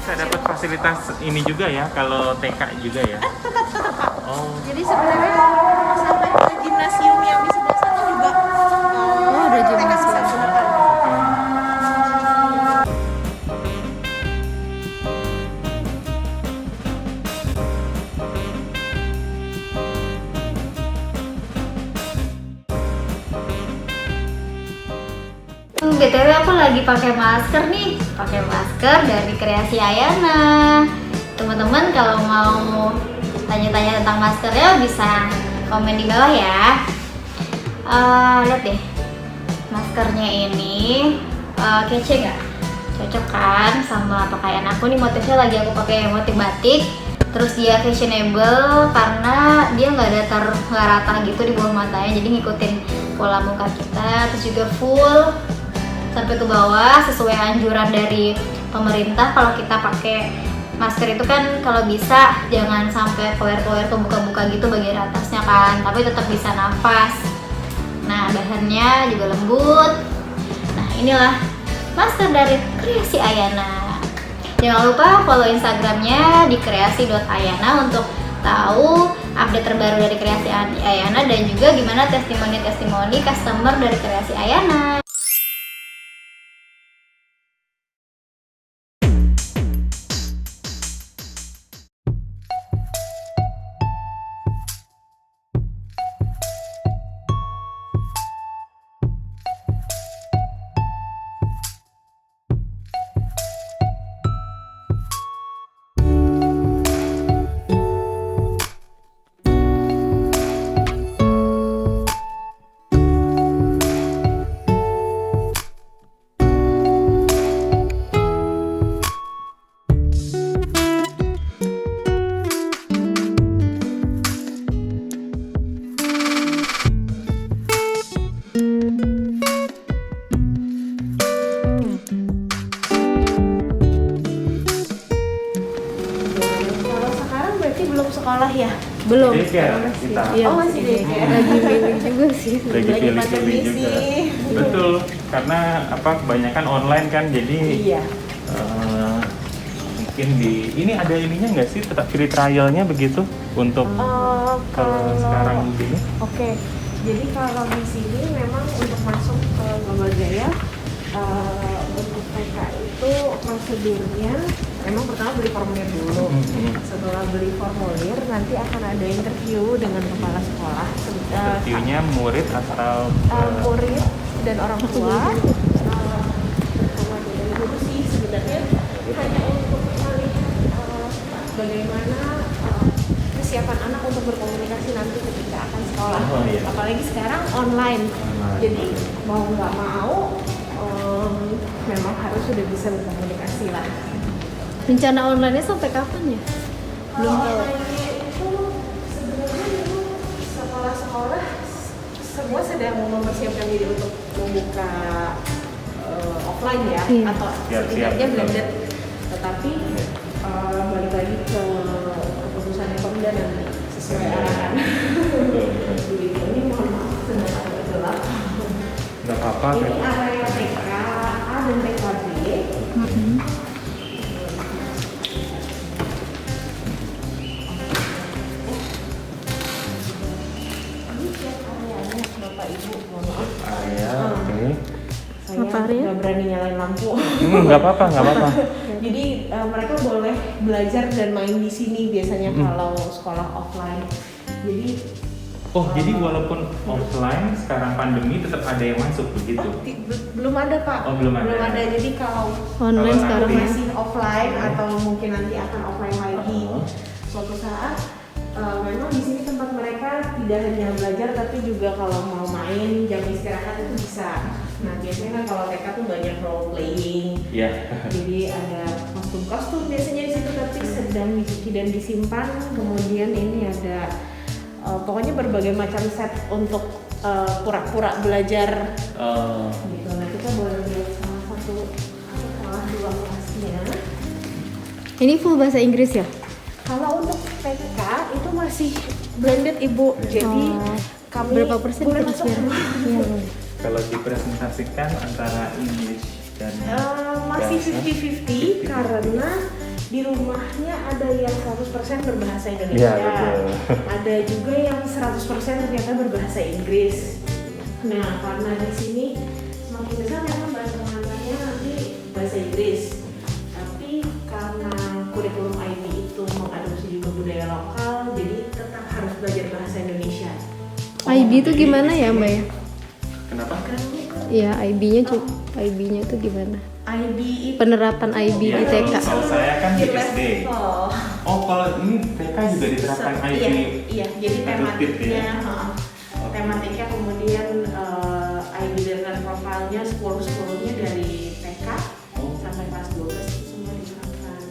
Saya dapat fasilitas ini juga ya, kalau TK juga ya. Tetap Pak. Oh, Jadi sebenarnya sampai ke gimnasium yang di sebelah sana juga ada TK gimnasium. bisa gunakan. BTW aku lagi pakai masker nih, pakai masker dari Kreasi Ayana. Teman-teman kalau mau tanya-tanya tentang maskernya bisa komen di bawah ya. Lihat deh, maskernya ini kece nggak? Cocok kan sama pakaian aku nih, motifnya lagi aku pakai motif batik. Terus dia fashionable karena dia nggak rata gitu di bawah matanya, jadi ngikutin pola muka kita. Terus juga full sampai ke bawah sesuai anjuran dari pemerintah. Kalau kita pakai masker itu kan kalau bisa jangan sampai keluar-keluar ke buka-buka gitu bagian atasnya kan, tapi tetap bisa nafas. Nah, bahannya juga lembut. Nah, inilah masker dari Kreasi Ayana. Jangan lupa follow Instagramnya di kreasi.ayana untuk tahu update terbaru dari Kreasi Ayana dan juga gimana testimoni customer dari Kreasi Ayana. Kalau sekarang berarti belum sekolah ya? Belum. daycare kita. Iya, Oh, masih daycare. lagi milih juga sih. Lagi Lagi pilih-pilih pandemi juga. sih. Betul, karena kebanyakan online kan, jadi Iya. mungkin ini ada ininya nggak sih, tetap free trialnya begitu untuk kalau sekarang begini? Oke, jadi kalau di sini memang untuk masuk ke Global Jaya untuk TK itu prosedurnya memang pertama beli formulir dulu. Setelah beli formulir nanti akan ada interview dengan kepala sekolah. Interviewnya murid atau Murid dan orang tua. Bersama dengan guru sih sebenarnya hanya untuk melihat bagaimana kesiapan anak untuk berkomunikasi nanti ketika akan sekolah. Oh, iya. Apalagi sekarang online. Jadi mau nggak mau memang harus sudah bisa berkomunikasi lah. Rencana online-nya sampai kapan ya? Belum tahu. Online-nya itu sebenarnya memang sekolah-sekolah semua sedang mempersiapkan diri untuk membuka offline ya, Iya. atau Siap-siap, setidaknya betul. blended. Tetapi balik lagi ke keputusan Pemda dan sesuai arahan. Jadi ini mohon maaf sedang agak gelap. nggak apa-apa Ini kan? area TK A dan TK B. Ini siap areanya Bapak Ibu, mohon maaf. Area, oke. Saya Apa area? nggak berani nyalain lampu. Nggak apa-apa, nggak apa-apa. Jadi mereka boleh belajar dan main di sini biasanya kalau sekolah offline. Jadi Jadi walaupun offline sekarang pandemi tetap ada yang masuk begitu. belum ada Pak. Oh, belum ada. Jadi kalau Online Kalau sekarang ya. masih offline atau mungkin nanti akan offline lagi suatu saat, memang di sini tempat mereka tidak hanya belajar tapi juga kalau mau main jam istirahat itu bisa. Nah biasanya kan kalau TK tuh banyak role playing. Iya. Jadi ada kostum-kostum biasanya di situ tapi sedang dicuci dan disimpan. Kemudian ini ada pokoknya berbagai macam set untuk pura-pura belajar. Gitu. Nah kita boleh lihat salah satu sekolah dua kelasnya. Ini full bahasa Inggris ya? Kalau untuk TK itu masih blended Ibu. Jadi kami berapa persen boleh kita masuk. share? Iya, boleh. Kalau dipresentasikan antara English dan Masih bahasa, 50-50 karena di rumahnya ada yang 100% berbahasa Indonesia, Iya, betul. ada juga yang 100% ternyata berbahasa Inggris. Nah, karena di sini semakin besar memang bahasa pengantarnya nanti bahasa Inggris, tapi karena kurikulum IB itu mengadopsi juga budaya lokal, jadi tetap harus belajar bahasa Indonesia. IB itu gimana ya Mbak ya? Kenapa? Iya, IB-nya tuh gimana? IB itu Penerapan IB Iya, di TK. kalau saya kan di SD. level. Oh, kalau ini TK juga diterapkan IB. Iya, jadi Adopted tematiknya, ya? tematiknya kemudian IB learner profile-nya 10-10-nya dari TK Oh. sampai kelas 12 itu semua diterapkan.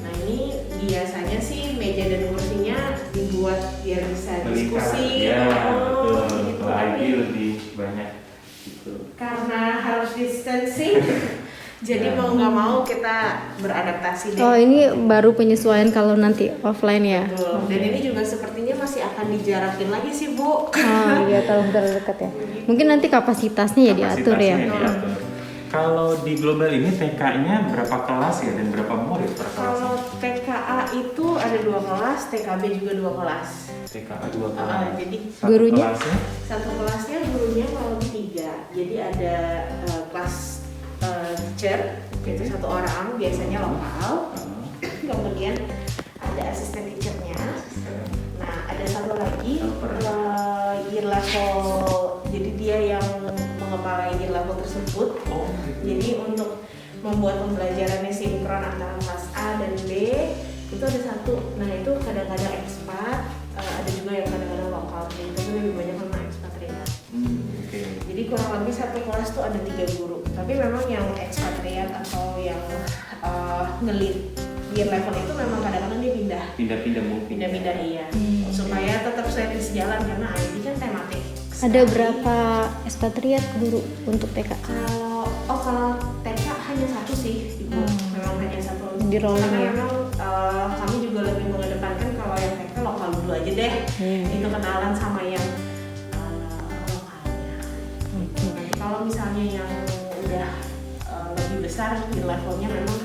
Nah ini biasanya sih meja dan kursinya dibuat biar bisa diskusi. Ya, Oh, betul. gitu. Kalau IB Tapi lebih banyak gitu. karena harus distancing, jadi Ya. mau nggak mau kita beradaptasi deh. Oh, ini baru penyesuaian kalau nanti offline ya? Betul. Dan ini juga sepertinya masih akan dijarakin lagi sih Bu. Oh iya, tahun terdekat ya. Mungkin nanti kapasitasnya ya diatur ya. Kapasitasnya diatur. Kalau di global ini TK-nya berapa kelas ya dan berapa murid per kelas? Kalau TKA itu ada 2 kelas, TKB juga 2 kelas. TKA 2 kelas. Jadi Satu Gurunya? kelasnya? satu kelasnya gurunya kalau 3. Jadi ada kelas teacher itu 1 orang, biasanya lokal. Kemudian ada asisten teachernya. Nah, ada satu lagi year level. Jadi dia yang mengepalai year level tersebut. Oh, Jadi untuk membuat pembelajarannya sinkron antara kelas A dan B itu ada 1. Nah itu kadang-kadang ekspat, ada juga yang kadang-kadang lokal. Jadi itu lebih banyak sama ekspatriat. oke. Jadi kurang lebih satu kelas tuh ada 3 guru. Tapi memang yang ekspatriat atau yang ngelit year level itu memang kadang-kadang dia Pindah-pindah mungkin. pindah-pindah iya. Supaya tetap sejalan karena IB kan tematik. Ada berapa ekspatriat guru untuk TK? Kalau TK hanya 1 sih, Ibu. Memang hanya 1. Di rolling Karena ya? memang kami juga lebih mengedepankan kalau yang TK lokal dulu aja deh. Itu kenalan sama yang lokalnya. Gitu. Nanti kalau misalnya yang udah lebih besar di levelnya memang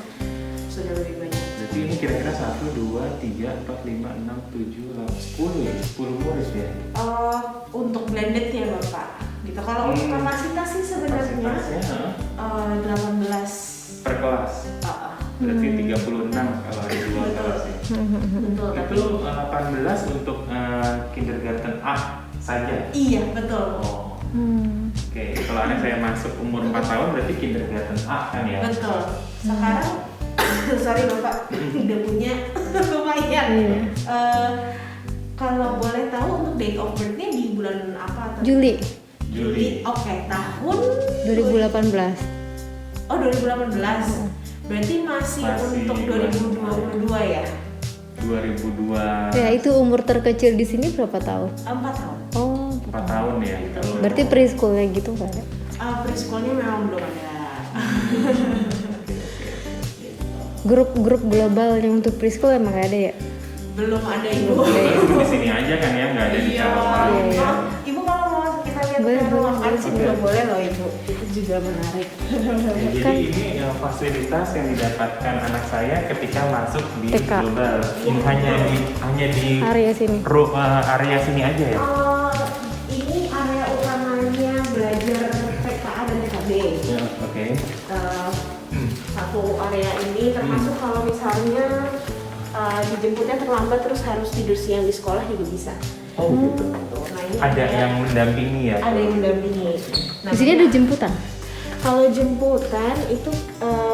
sudah lebih banyak. Berarti ini kira-kira 1, 2, 3, 4, 5, 6, 7, 10 ya? 10 murid ya? Untuk blended ya Bapak. Gitu. Kalau untuk kapasitas sih sebenarnya Kapasitasnya 18. per kelas. Berarti 36 kalau ada 2 kelas ya. Betul. Tapi Itu 18 untuk kindergarten A saja. iya betul. Oh. Oke, kalau anak saya masuk umur 4 tahun berarti kindergarten A kan ya? Betul. Sekarang sorry Bapak udah punya lumayan. Kalau boleh tahu untuk date of birth-nya di bulan apa? Atau Juli Juli. Oke, tahun 2018. Oh, 2018. Berarti masih untuk 2022 ya? 2002. Ya, itu umur terkecil di sini berapa tahun? 4 tahun. Oh, 4 tahun ya. Kalau- berarti preschoolnya gitu kan? Preschoolnya memang belum ada. Grup global yang untuk preschool emang gak ada ya? Belum ada Ibu. di sini aja kan ya, nggak ada di Iya. cabang lain ya. Oh, Ibu kalau mau kita lihat Boleh, ruang boleh, arts juga boleh loh Ibu. Itu juga menarik. Ya, jadi ini fasilitas yang didapatkan anak saya ketika masuk di TK. global. Ini hanya di Area sini. area sini aja ya. Ini area utamanya belajar TKA dan TKB. Ya, oke. Satu area ini termasuk kalau misalnya dijemputnya terlambat terus harus tidur siang di sekolah juga bisa. Oh gitu. Nah, ini Ada yang mendampingi ya. ada yang mendampingi. Di sini ada jemputan. Kalau jemputan itu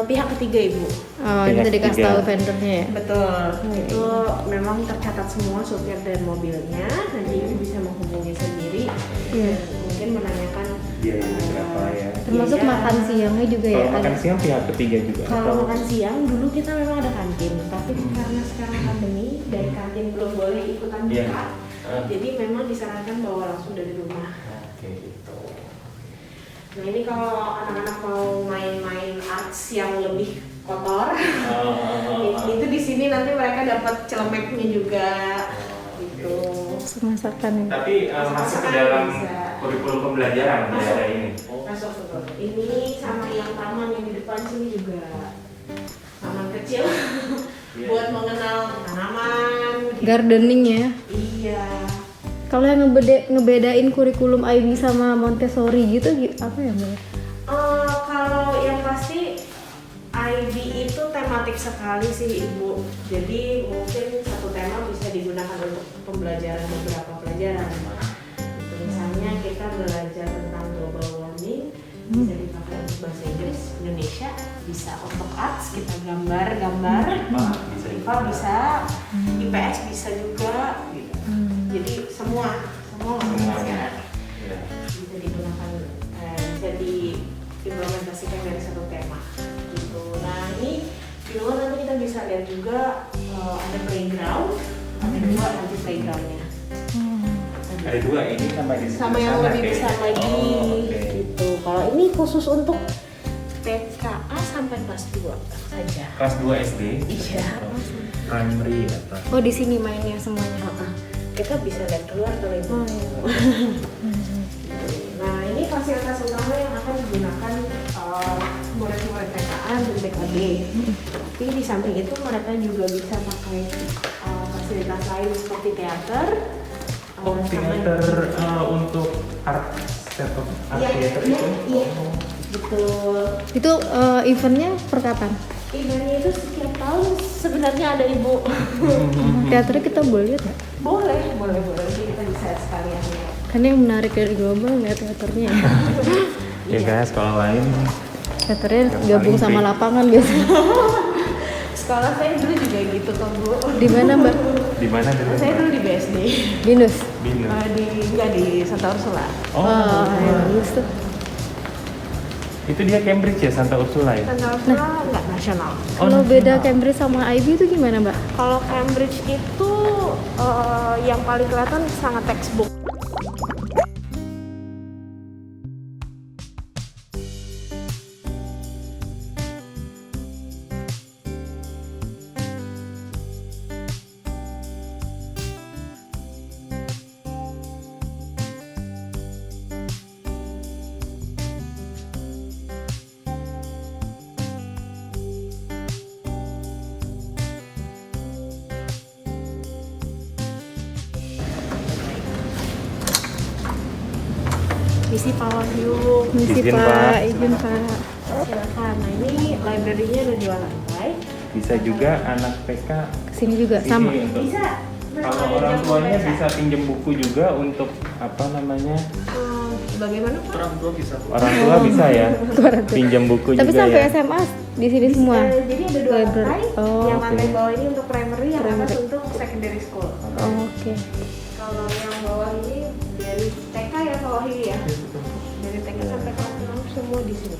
pihak ketiga Ibu. Oh, ini Pihak tadi kasih ketiga. tahu vendornya ya. Betul. Itu memang tercatat semua supir dan mobilnya. Nanti Ibu bisa menghubungi sendiri Iya. dan mungkin menanyakan Biayanya berapa ya? Termasuk biaya. makan siangnya juga ya. Kalau makan siang pihak ketiga juga. Kalau makan siang dulu kita memang ada kantin, tapi karena sekarang pandemi dan kantin belum boleh ikutan buka, Iya. jadi memang disarankan bawa langsung dari rumah. Oke gitu. Nah ini kalau anak-anak mau main-main arts yang lebih kotor, itu di sini nanti mereka dapat celemeknya juga, gitu. Masakan. Tapi masuk ke dalam kurikulum pembelajaran di area ini. Masuk. Ini sama yang taman yang di depan sini juga. taman kecil Iya. buat mengenal tanaman. Gitu. Gardening ya. Iya. Kalau yang ngebedain kurikulum IB sama Montessori gitu apa ya Mbak? Kalau yang pasti IB itu tematik sekali sih Ibu. Jadi mungkin satu tema bisa digunakan untuk pembelajaran beberapa pelajaran. Gitu, misalnya kita belajar tentang global warming, bisa dipakai untuk bahasa Inggris, Indonesia, bisa untuk arts kita gambar-gambar, IPA bisa, IPS bisa juga. Gitu. Jadi semua Semuanya. Iya. bisa digunakan, bisa diimplementasikan dari satu tema gitu. Nah ini di luar nanti kita bisa lihat juga ada playground, ada dua nanti playgroundnya. Ada 2 ini Sama yang sana lebih kayaknya. besar lagi Oh, oke. gitu. Kalau ini khusus untuk TKA sampai kelas 2 saja. Kelas 2 SD. Iya. Primary apa? Oh di sini mainnya semuanya. Kita bisa lihat keluar kalau itu. Oh iya. Nah ini fasilitas utama yang akan digunakan murid-murid TKA dan TKB. Tapi di samping itu mereka juga bisa pakai fasilitas lain seperti teater. Oh, teater untuk art set of art theater itu? Iya, betul. Itu eventnya per kapan? Eventnya itu setiap tahun sebenarnya ada Ibu. Teaternya kita boleh lihat nggak? boleh. Jadi kita bisa sekalian ya. Kan yang menarik dari global nggak teaternya ya. Ya kan, sekolah lain. Teaternya gabung sama lapangan biasanya. Sekolah saya dulu juga gitu kok Bu. Di mana Mbak? Di mana dulu? Saya dulu di BSD. Binus. Binus. Enggak di Santa Ursula. Oh, ya, bagus tuh. itu dia Cambridge ya, Santa Ursula ya? Santa Ursula enggak nasional. Kalau beda Cambridge sama IB itu gimana Mbak? Kalau Cambridge itu yang paling kelihatan sangat textbook. Misi Pak Wahyu. Misi Izin, Pak, Pak. izin Pak. Silakan. Nah ini library-nya ada 2 lantai. Bisa juga anak TK Kesini juga sini sama. untuk Bisa. kalau orang tuanya bisa pinjam buku juga untuk apa namanya, Bagaimana Pak? orang tua bisa ya pinjam buku Tapi juga sampai ya. SMA di sini semua. Jadi ada 2 Library. lantai. Oh, yang oke. lantai bawah ini untuk primary, yang atas Primary. untuk secondary school. Oh, oke. Kalau yang bawah ini dari TK ya Pak Wahyu ya. Dari TK sampai kelas 6 semua di sini.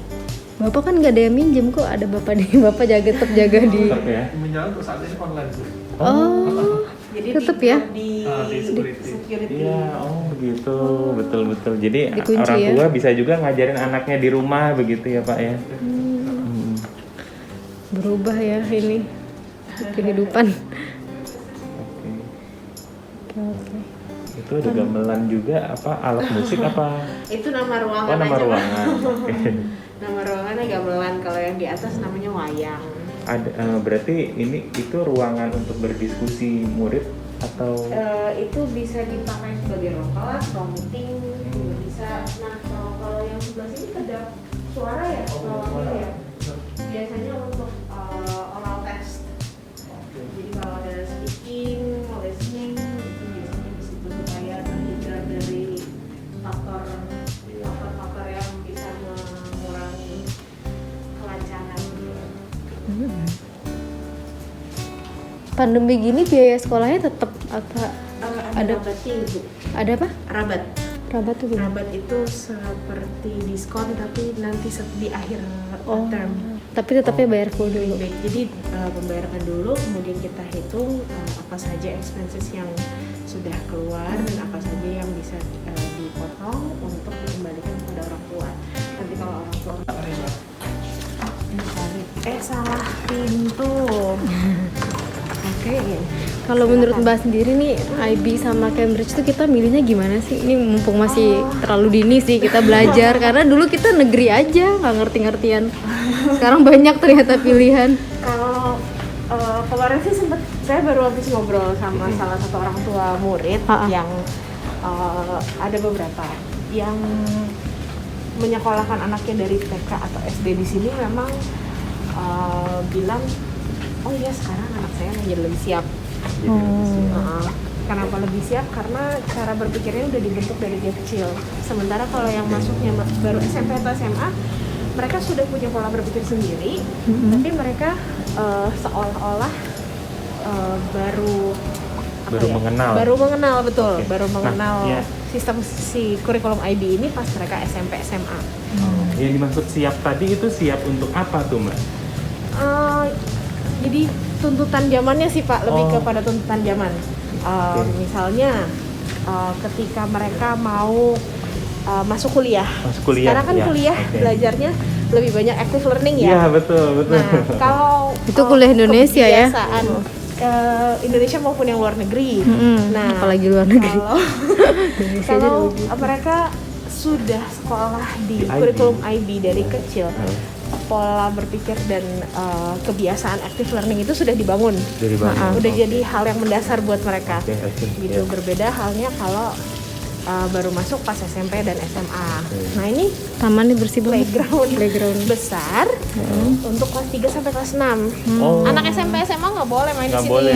Bapak kan nggak ada yang minjem kok, ada bapak di bapak tetap jaga di. Tetap ya. Menjalan untuk saat ini online Bu. Oh, Jadi Tetep ya? di Di security. security. Iya, oh begitu, betul. Jadi Dikunci orang ya? tua bisa juga ngajarin anaknya di rumah begitu ya Pak ya. berubah ya ini kehidupan. Oke. Oke. Itu ada gamelan juga apa alat musik apa? Itu nama ruangan Oh, nama aja, Pak. ruangan. Oke. Nama ruangannya gamelan, kalau yang di atas namanya wayang. Ada berarti itu ruangan untuk berdiskusi murid atau Itu bisa dipakai sebagai ruang kelas, ruang meeting, juga bisa. Nah kalau yang sebelah sini kedap suara ya, ruangannya ya. Biasanya untuk oral test. Jadi kalau ada speaking, listening, itu biasanya di situ supaya terhindar dari faktor-faktor yang bisa mengurangi kelancaran. Pandemi gini biaya sekolahnya tetap apa? Ada rabatnya Ibu. Ada apa? Rabat. Rabat tuh gimana? Rabat itu seperti diskon tapi nanti di akhir Oh, term. tapi tetapnya bayar full dulu. Baik, jadi pembayaran dulu, kemudian kita hitung apa saja expenses yang sudah keluar dan apa saja yang bisa dipotong untuk dikembalikan kepada orang tua. Nanti kalau orang tua salah pintu. Oke. Kalau menurut Mbak sendiri nih, IB sama Cambridge tuh kita milihnya gimana sih? Ini mumpung masih terlalu dini sih kita belajar, karena dulu kita negeri aja nggak ngerti-ngertian. Sekarang banyak ternyata pilihan. Kalau kemarin sih saya baru habis ngobrol sama salah satu orang tua murid yang ada beberapa yang menyekolahkan anaknya dari TK atau SD di sini memang bilang, oh iya sekarang anak saya menjadi lebih siap. Kenapa lebih siap? Karena cara berpikirnya udah dibentuk dari dia kecil. Sementara kalau yang masuknya baru SMP atau SMA, mereka sudah punya pola berpikir sendiri, tapi mereka seolah-olah baru mengenal betul, baru mengenal sistem si kurikulum IB ini pas mereka SMP SMA. Yang dimaksud siap tadi itu siap untuk apa tuh Mbak? Jadi tuntutan zamannya sih Pak, lebih kepada tuntutan zaman. Misalnya ketika mereka mau masuk kuliah. Sekarang kan kuliah belajarnya lebih banyak active learning ya. Iya betul. Nah kalau itu kuliah Indonesia ya. Indonesia maupun yang luar negeri. Nah apalagi luar negeri. Kalau mereka sudah sekolah di kurikulum IB dari kecil, pola berpikir dan kebiasaan active learning itu sudah dibangun. Udah jadi hal yang mendasar buat mereka. Gitu. Berbeda halnya kalau baru masuk pas SMP dan SMA. Nah ini tamannya bersih banget. Playground besar untuk kelas 3 sampai kelas 6. Anak SMP SMA nggak boleh main di sini.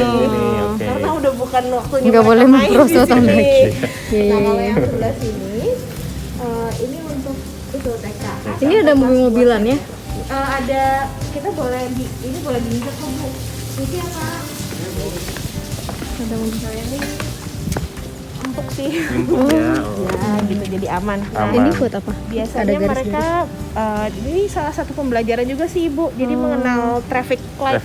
Karena udah bukan waktunya nggak boleh main di sini. Nah kalau yang sebelah sini ini untuk itu TK. Ini ada mobil-mobilan ya? Ada, kita boleh ini boleh diinjak kok Bu. Ini apa? Ada mobil ini empuk sih. Ya gitu, jadi aman. Ini buat apa? Biasanya mereka ini salah satu pembelajaran juga sih Ibu. Jadi mengenal traffic light.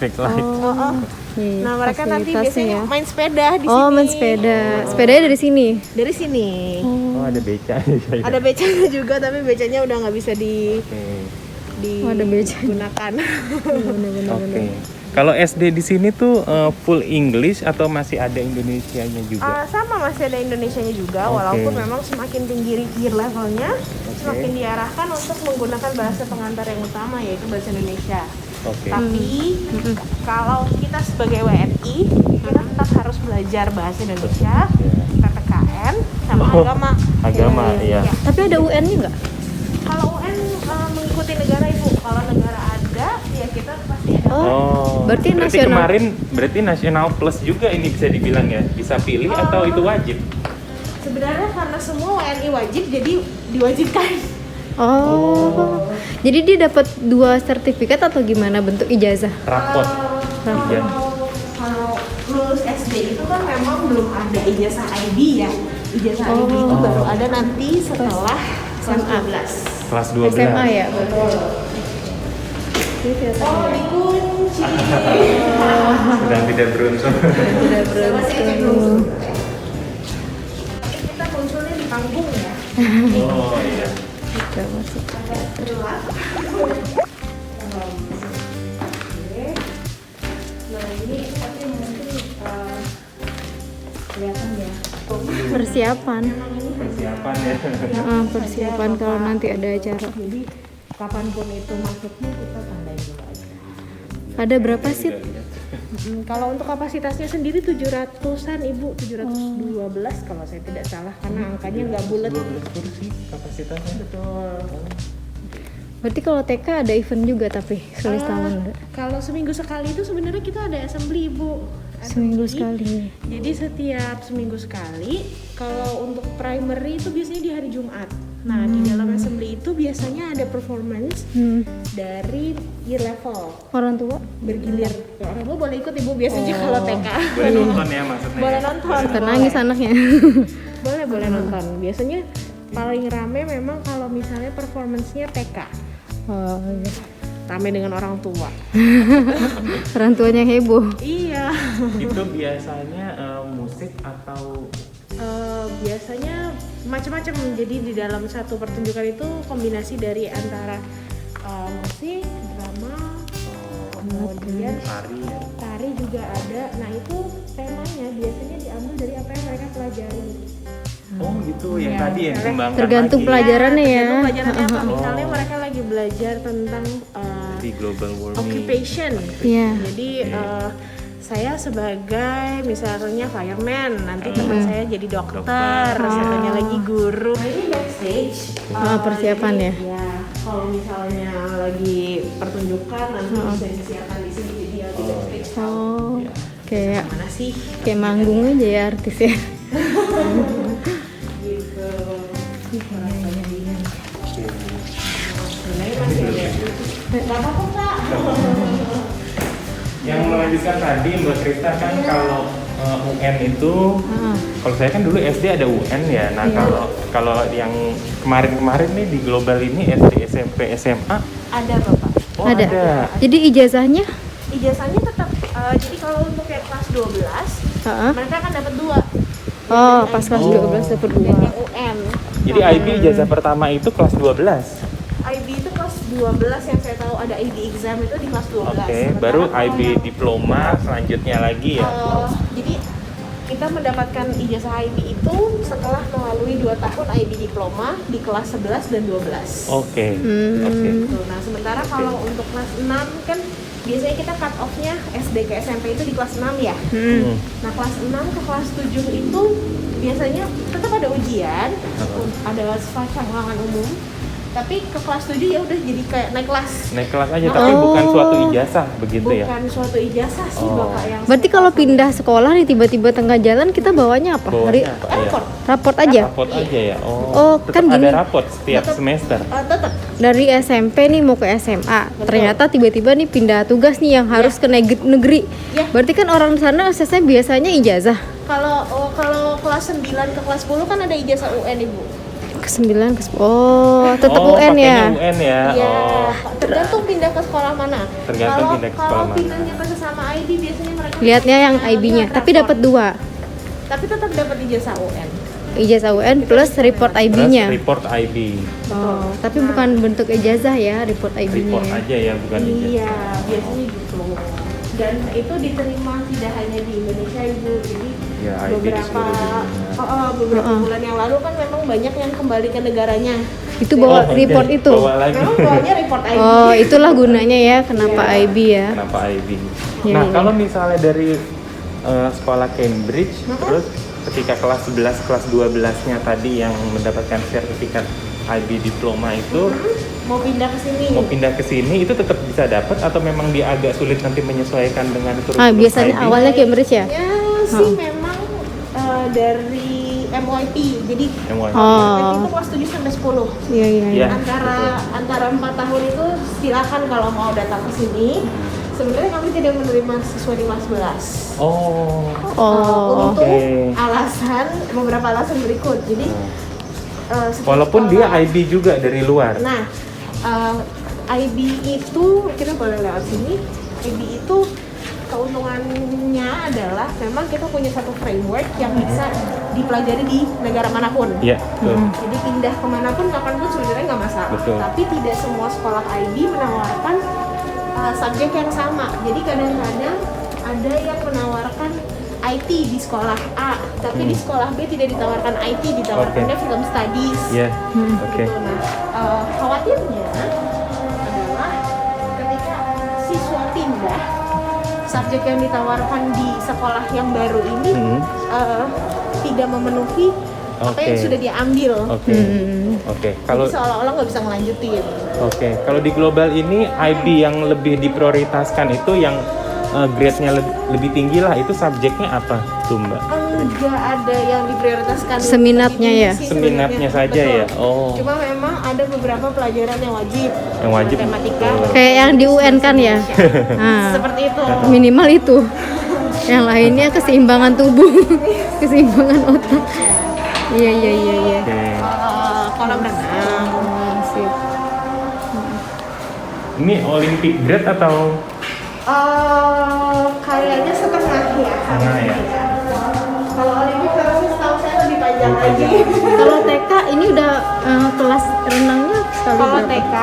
Nah mereka nanti biasanya main sepeda di sini. Main sepeda. Sepedanya dari sini? Dari sini. Ada beca. Ada becanya juga, tapi becanya udah nggak bisa digunakan. Oke. Kalau SD di sini tuh full English atau masih ada Indonesianya juga? Sama masih ada Indonesianya juga, walaupun memang semakin tinggi gear levelnya, semakin diarahkan untuk menggunakan bahasa pengantar yang utama yaitu bahasa Indonesia. Tapi kalau kita sebagai WNI, kita tetap harus belajar bahasa Indonesia, PPKN, sama agama. Iya. Tapi ada UN-nya nggak? Kalau UN mengikuti negara Ibu, kalau negara ada, ya kita pasti ada. Berarti berarti nasional. kemarin berarti nasional plus juga ini bisa dibilang ya, bisa pilih atau itu wajib? Sebenarnya karena semua WNI wajib, jadi diwajibkan. Jadi dia dapat 2 sertifikat atau gimana bentuk ijazah? Rapot. Kalau lulus SD itu kan memang belum ada ijazah IB ya. Ijazah IB itu baru ada nanti setelah SMA 12. Kelas 12. SMA ya, betul. Dikunci. Sedang tidak beruntung. Kita munculnya di panggung ya. Iya. Kita masuk. Nah ini tapi mungkin kelihatan ya. Persiapan ya. Persiapan kalau nanti ada acara. Jadi kapanpun itu masuknya kita tandain dulu aja. Ada berapa seat? Kalau untuk kapasitasnya sendiri 700-an Ibu, 712 kalau saya tidak salah, karena angkanya nggak bulat. Kursi kapasitasnya. Betul. Berarti kalau TK ada event juga tapi tulis taman enggak? Kalau seminggu sekali itu sebenarnya kita ada assembly Ibu. Seminggu sekali. Jadi setiap seminggu sekali. Kalau untuk primary itu biasanya di hari Jumat. Nah di dalam assembly itu biasanya ada performance dari year level. Orang tua Bergilir. Orang tua boleh ikut Ibu biasanya kalau TK. Boleh nonton ya maksudnya. Boleh nonton. nangis anaknya. Boleh nonton. Biasanya paling rame memang kalau misalnya performance-nya TK. Iya. Rame dengan orang tua. Orang tuanya heboh. Iya. Itu biasanya musik atau Biasanya macam-macam. Jadi di dalam satu pertunjukan itu kombinasi dari antara musik, drama, kemudian tari juga ada. Nah itu temanya biasanya diambil dari apa yang mereka pelajari. gitu yang tadi yang kembangkan Tergantung lagi. pelajarannya ya. Tergantung pelajarannya apa. Misalnya mereka lagi belajar tentang tadi global warming. occupation. Iya. Jadi saya sebagai misalnya fireman, nanti teman saya jadi dokter, satunya lagi guru. Nah, ini backstage. Persiapan jadi, ya? Ya, kalau misalnya lagi pertunjukan nanti bisa disiapkan di sini jadi di backstage. Oh, kayak Mana sih? kayak manggung aja ya artis ya. Gitu. Gak apa-apa Kak. Yang melanjutkan tadi Mbak Krista kan kalau UN itu, kalau saya kan dulu SD ada UN ya. Nah kalau yang kemarin-kemarin nih di global ini SD, SMP, SMA Ada Bapak. oh, Ada. ada. Jadi ijazahnya? Ijazahnya tetap jadi kalau untuk yang kelas 12 Heeh. mereka kan dapat 2. Oh, pas kelas 12 dapat Dan 2. yang UN. Jadi IB ijazah pertama itu kelas 12. IB itu kelas 12 yang saya tahu ada IB exam itu di kelas 12. Oke, Sementara baru kalau IB diploma selanjutnya lagi ya. jadi kita mendapatkan ijazah IB itu setelah melalui 2 tahun IB diploma di kelas 11 dan 12. Oke. Oke. Gitu. Nah, sementara kalau untuk kelas 6 kan biasanya kita cut off-nya SD ke SMP itu di kelas 6 ya. Nah, kelas 6 ke kelas 7 itu biasanya tetap ada ujian, ada semacam halangan umum. Tapi ke kelas 7 ya udah jadi kayak naik kelas. Naik kelas aja tapi bukan suatu ijazah begitu ya. Bukan suatu ijazah sih Bapak yang Berarti saya kalau tahu. pindah sekolah nih tiba-tiba tengah jalan kita bawanya apa? Bawanya apa ya? Raport. Raport aja. Raport aja ya. Oh, tetap kan ada gini. raport setiap semester. Tetap Dari SMP nih mau ke SMA. Ternyata tiba-tiba nih pindah tugas nih yang harus ke negeri. Ya. Berarti kan orang sana aksesnya biasanya ijazah. kalau kelas 9 ke kelas 10 kan ada ijazah UN Ibu. Ke 9 ke 10. Oh, tetap UN ya. pakainya UN ya. Iya, Oh. tergantung pindah ke sekolah mana. Tergantung pindah ke sekolah Kalau mana. pindahnya ke sesama IB biasanya mereka Lihatnya yang namanya IB-nya, tapi raport. dapat 2. Tapi tetap dapat ijazah UN. Ijazah UN plus report Terus IB-nya. report IB. Oh, tapi bukan bentuk ijazah ya, report IB-nya. Report ya. aja ya, bukan ijazah. Iya, biasanya gitu. Dan itu diterima tidak hanya di Indonesia Ibu. Jadi Ya, IB di beberapa seluruh beberapa bulan yang lalu kan memang banyak yang kembali ke negaranya. Itu bawa Oh, report jadi itu. Bawa lagi. Memang bawanya report IB. Oh, itulah gunanya ya kenapa IB ya. Kenapa IB? Ya, Nah, ya. kalau misalnya dari sekolah Cambridge, terus ketika kelas 11, kelas 12-nya tadi yang mendapatkan sertifikat IB diploma itu Mau pindah ke sini. mau pindah ke sini itu tetap bisa dapat atau memang dia agak sulit nanti menyesuaikan dengan kurikulum Biasanya IB? awalnya Cambridge ya. Ya sih memang dari MYP. Jadi MYP. MYP itu kelas 7 sampai 10. Iya, iya, iya. Ya. Antara 4 tahun itu silakan kalau mau datang ke sini. Sebenarnya kami tidak menerima siswa di kelas 11. Oh. Oh, untuk oke. beberapa alasan berikut. Jadi setiap Walaupun dia sekolah- IB juga dari luar. Nah, IB itu kita boleh lewat sini. IB itu keuntungannya adalah memang kita punya satu framework yang bisa dipelajari di negara manapun. Iya, betul. Jadi pindah kemanapun kapanpun sebenarnya nggak masalah. Betul. Tapi tidak semua sekolah IB menawarkan subjek yang sama. Jadi kadang-kadang ada yang menawarkan IT di sekolah A, tapi di sekolah B tidak ditawarkan IT, ditawarkannya film studies. Iya. Oke. Gitu. Nah, khawatirnya adalah ketika siswa pindah, subjek yang ditawarkan di sekolah yang baru ini tidak memenuhi apa yang Oke. sudah dia ambil. Oke. Oke. Kalau Jadi seolah-olah nggak bisa ngelanjutin. Oke, kalau di global ini IB yang lebih diprioritaskan itu yang grade-nya lebih tinggi lah, itu subjeknya apa tuh Mbak? Enggak ada yang diprioritaskan. Seminatnya ya? Sih Seminatnya sebenarnya. saja Betul. ya? Oh. Cuma memang ada beberapa pelajaran yang wajib. Yang wajib. Matematika. Kayak yang di UN kan ya. Nah, Seperti itu. minimal itu. Yang lainnya keseimbangan tubuh, keseimbangan otak. Iya, iya, iya, iya. Oke. Kolam renang. Sip. Ini Olympic grade atau Kayaknya setengah ya. Setengah ya? Kalau Olimpik harusnya setahu saya lebih panjang lagi. Kalau TK ini udah kelas renangnya sekali Kalau berapa? TK,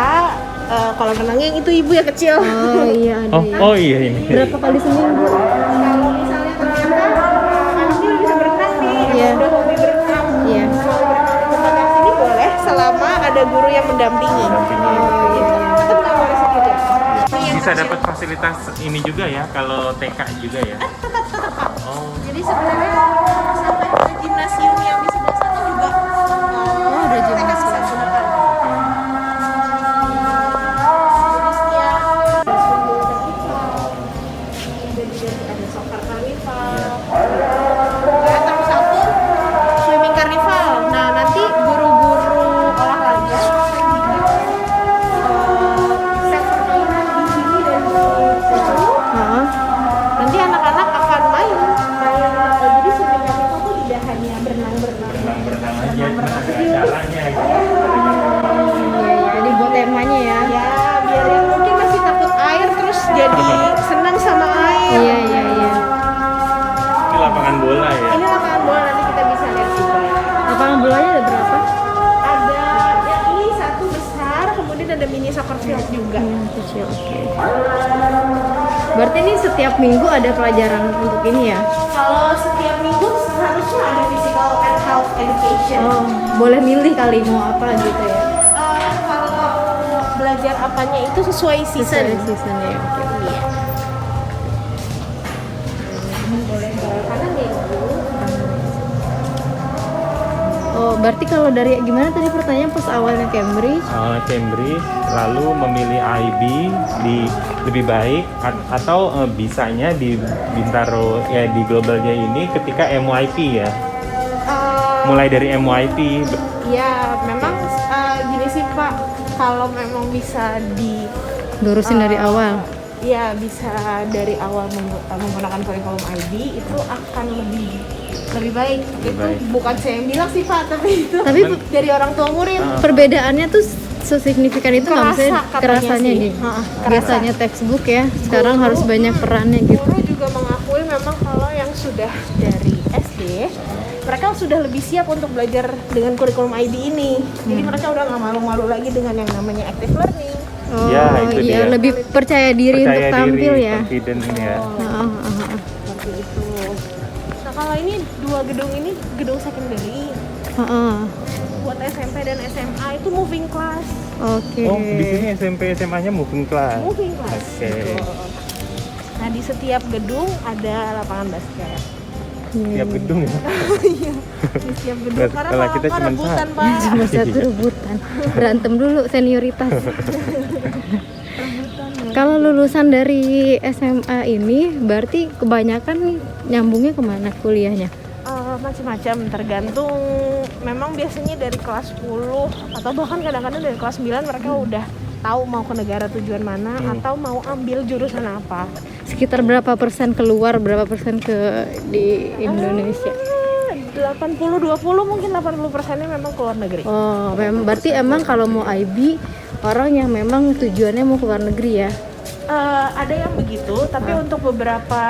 kolam renangnya yang itu ibu ya kecil. Oh iya ada ya. Oh iya ini. Berapa kali seminggu? Kalau misalnya ternyata anaknya bisa berenang nih, Iya. udah hobi berenang, Iya. mau berenang di tempat yang sini boleh selama ada guru yang mendampingi. Mendampingi. Tetap nggak boleh sendiri. bisa kecil. dapat fasilitas ini juga ya kalau TK juga ya. Tetap Pak. Oh, Jadi sebenarnya sampai ke gimnasium yang di sebelah sana juga ada TK gimnasium. bisa gunakan. Jadi setiap Sumbu Carnival, kemudian juga ada soccer carnival, terus satu swimming carnival. Nah nanti guru-guru olahraga set permainan di sini dan di situ. Heeh. Nanti anak-anak akan main. Jadi swimming carnival tuh tidak hanya berenang-berenang. berenang aja, cuma ada acaranya gitu. Iya, jadi buat temanya ya. Ya, biar yang mungkin masih takut air terus jadi senang sama air. Iya, iya, iya. Ini lapangan bola ya. Ini lapangan bola nanti kita bisa lihat juga. Lapangan bolanya ada berapa? Ada yang ini satu besar, kemudian ada mini soccer field juga. Kecil, oke. Berarti ini setiap minggu ada pelajaran untuk ini ya? Kalau setiap minggu seharusnya ada physical and health education. Oh, boleh milih kali mau apa gitu ya? Kalau belajar apanya itu sesuai season. Sesuai season ya. Oke. Iya. Boleh karena minggu. Oh, berarti kalau dari gimana tadi pertanyaan pas awalnya Cambridge? Cambridge lalu memilih IB di lebih baik atau bisanya di Bintaro ya di globalnya ini ketika MYP ya. Mulai dari MYP. Ya, memang gini sih Pak, kalau memang bisa Lurusin dari awal. ya bisa dari awal menggunakan kurikulum IB itu akan lebih baik. Itu baik. bukan saya yang bilang sih Pak, tapi itu Tapi dari orang tua murid. perbedaannya tuh sesignifikan itu nggak Kerasa maksudnya katanya kerasanya sih. nih. Kerasa. Biasanya textbook ya, sekarang Guru- harus banyak perannya gitu. Guru juga mengakui memang kalau yang sudah dari SD mereka sudah lebih siap untuk belajar dengan kurikulum IB ini. Jadi mereka udah nggak malu-malu lagi dengan yang namanya active learning. Oh Ya, itu iya, dia. lebih percaya diri untuk Percaya tampil diri, ya. confident ya. Heeh, heeh. Seperti itu. Nah kalau ini dua gedung ini gedung secondary Heeh. buat SMP dan SMA itu moving class. Oke. Oh, di sini SMP SMA-nya moving class. Moving class. Oke. Gitu. Nah di setiap gedung ada lapangan basket. Tiap gedung ya. Di setiap gedung Berarti karena kalau kalau kita nggak cuman rebutan satu. Pak. Cuma satu rebutan. Berantem dulu senioritas. Kalau lulusan dari SMA ini berarti kebanyakan nih nyambungnya kemana kuliahnya? Macam-macam tergantung memang biasanya dari kelas 10 atau bahkan kadang-kadang dari kelas 9 mereka udah tahu mau ke negara tujuan mana atau mau ambil jurusan apa. Sekitar berapa persen keluar, berapa persen ke di Indonesia? 80-20 mungkin 80%-nya memang ke luar negeri. Oh, berarti emang kalau mau IB orang yang memang tujuannya mau ke luar negeri ya? Ada yang begitu, tapi untuk beberapa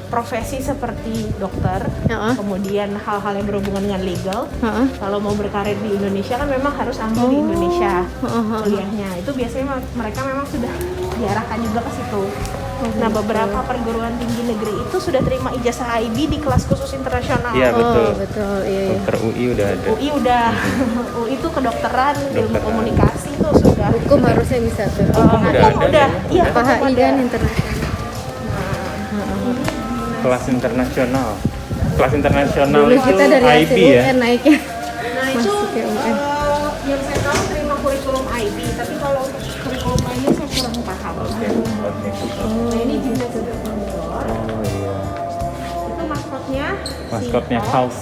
profesi seperti dokter, Heeh. kemudian hal-hal yang berhubungan dengan legal, Heeh. kalau mau berkarir di Indonesia kan memang harus ambil di Indonesia Heeh. kuliahnya. Itu biasanya mereka memang sudah diarahkan juga ke situ. Nah, beberapa perguruan tinggi negeri itu sudah terima ijazah IB di kelas khusus internasional. Iya, betul. Oh, betul. Iya, iya. Dokter UI udah ada. UI udah, UI itu kedokteran, ilmu Kedokteran. komunikasi itu sudah. Hukum harusnya bisa tuh. Hukum udah ada ya? Iya, Apa hukum HI ada. kan internasional. Kelas internasional. Kelas internasional Dulu itu kita dari IB ya. UN naiknya. Nah itu Masuk ke UN. yang saya tahu terima kurikulum IB, tapi kalau untuk kurikulum lainnya saya kurang paham. Oke. Nah ini gimnasium Gryffindor, Oh iya. itu maskotnya. Maskotnya si House.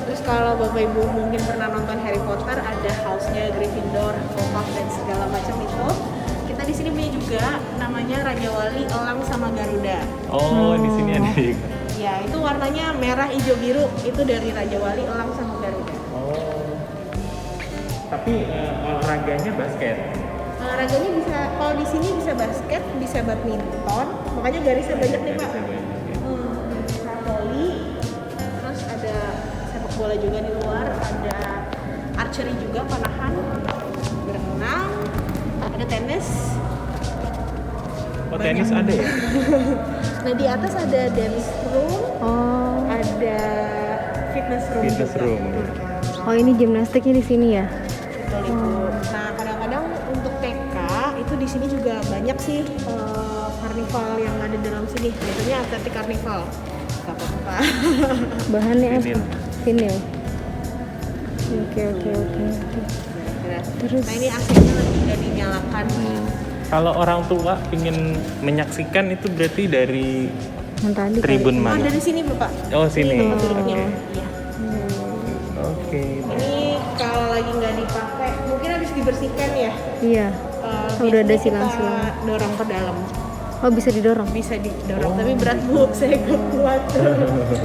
Terus kalau bapak ibu mungkin pernah nonton Harry Potter, ada house-nya Gryffindor, Hufflepuff dan segala macam itu. Kita di sini punya juga namanya Raja Wali, Elang sama Garuda. Oh, di sini ada juga. Ya itu warnanya merah, hijau, biru. Itu dari Raja Wali, Elang sama Garuda. Oh. Tapi olahraganya basket. Olahraganya bisa, kalau di sini bisa basket, bisa badminton, makanya garisnya banyak nih Pak. Bisa volley, terus ada sepak bola juga di luar, ada archery juga, panahan, berenang, ada tenis. Oh, tenis ada ya? Nah di atas ada dance room, Oh. ada fitness room. Fitness juga. room. Oh, ini gimnastiknya di sini ya? Betul itu. Nah kadang-kadang untuk TK itu di sini juga banyak sih karnival yang ada dalam sini. Biasanya atletik karnival. Gak apa-apa. Bahannya apa? Vinil. Vinil. Oke. Terus? Nah ini AC-nya lagi udah dinyalakan. Kalau orang tua ingin menyaksikan itu berarti dari Yang tadi tribun Oh mana? dari sini Bapak. Oh sini. Tempat duduknya. Oke. Iya. Oke. Ini kalau lagi nggak dipakai, mungkin habis dibersihkan ya. Iya. Udah ada biasanya silang-silang. kita dorong ke dalam. Oh bisa didorong? Bisa didorong, tapi berat Bu, saya nggak kuat.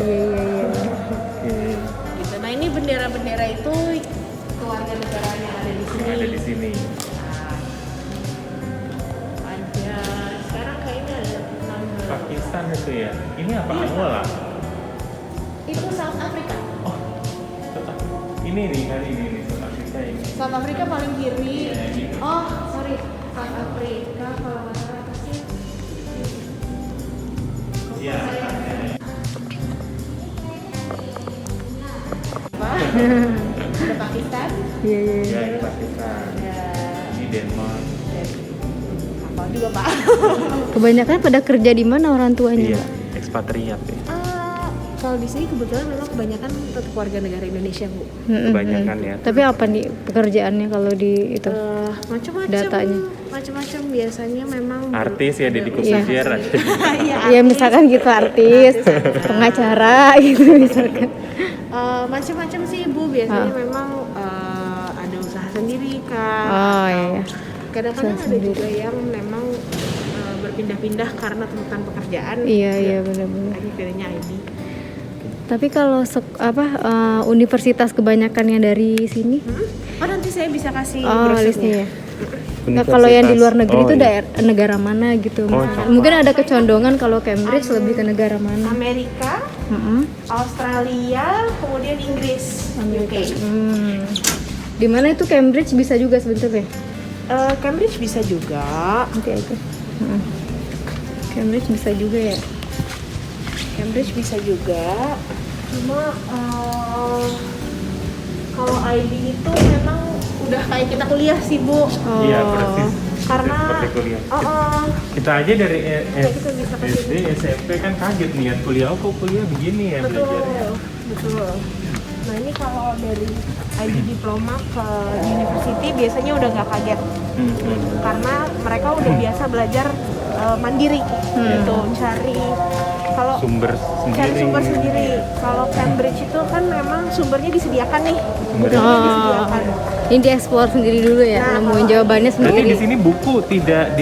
Iya. Gitu. Nah ini bendera-bendera itu keluarga negara yang ada di sini. Ada di sini. Ada. Sekarang kayaknya ada 16. Pakistan itu ya. Ini apa Angola? Itu South Africa. Oh. Ini nih kali ini South Africa ini. South Africa paling kiri. Ya, ini. Oh, sorry. South Africa kalau nggak salah apa sih? Iya. Apa? Ada Pakistan. Iya. Ya, ini Pakistan. Ada Ini Denmark. apa juga Pak? Kebanyakan pada kerja di mana orang tuanya? Iya, ekspatriat ya. Kalau di sini kebetulan memang kebanyakan tetap warga negara Indonesia Bu. Kebanyakan ya. Tapi apa nih pekerjaannya kalau di itu? Macam-macam. Datanya. Macam-macam biasanya memang. Artis ya Deddy Iya. Corbuzier ada. Iya. Ya misalkan gitu artis, pengacara gitu misalkan. Macam-macam sih Bu. Biasanya memang ada usaha sendiri kan. Oh iya. Kadang-kadang Usaha ada juga yang memang berpindah-pindah karena tuntutan pekerjaan. Iya benar-benar. Ini pilihnya IB. Tapi kalau universitas kebanyakannya dari sini? Oh nanti saya bisa kasih Oh brosurnya. listnya ya. Nah, kalau yang di luar negeri itu negara mana gitu? Misalkan. Mungkin ada kecondongan kalau Cambridge lebih ke negara mana? Amerika, Australia, kemudian Inggris, UK. Di mana itu Cambridge bisa juga sebenarnya? Cambridge bisa juga. Oke. Cambridge bisa juga ya. Cambridge bisa juga. Cuma kalau IB itu memang udah kayak kita kuliah sih Bu. Iya, persis. Karena Seperti kuliah. Kita aja dari kita bisa ke SD, SMP kan kaget niat kuliah. Oh, kok kuliah begini ya belajarnya. Betul. Nah ini kalau dari IB diploma ke university biasanya udah nggak kaget. Karena mereka udah biasa belajar mandiri gitu, cari Sumber sendiri. Kalau Cambridge itu kan memang sumbernya disediakan nih. Sumbernya Disediakan. Ini dieksplor sendiri dulu ya, nemuin jawabannya Berarti sendiri. di sini buku tidak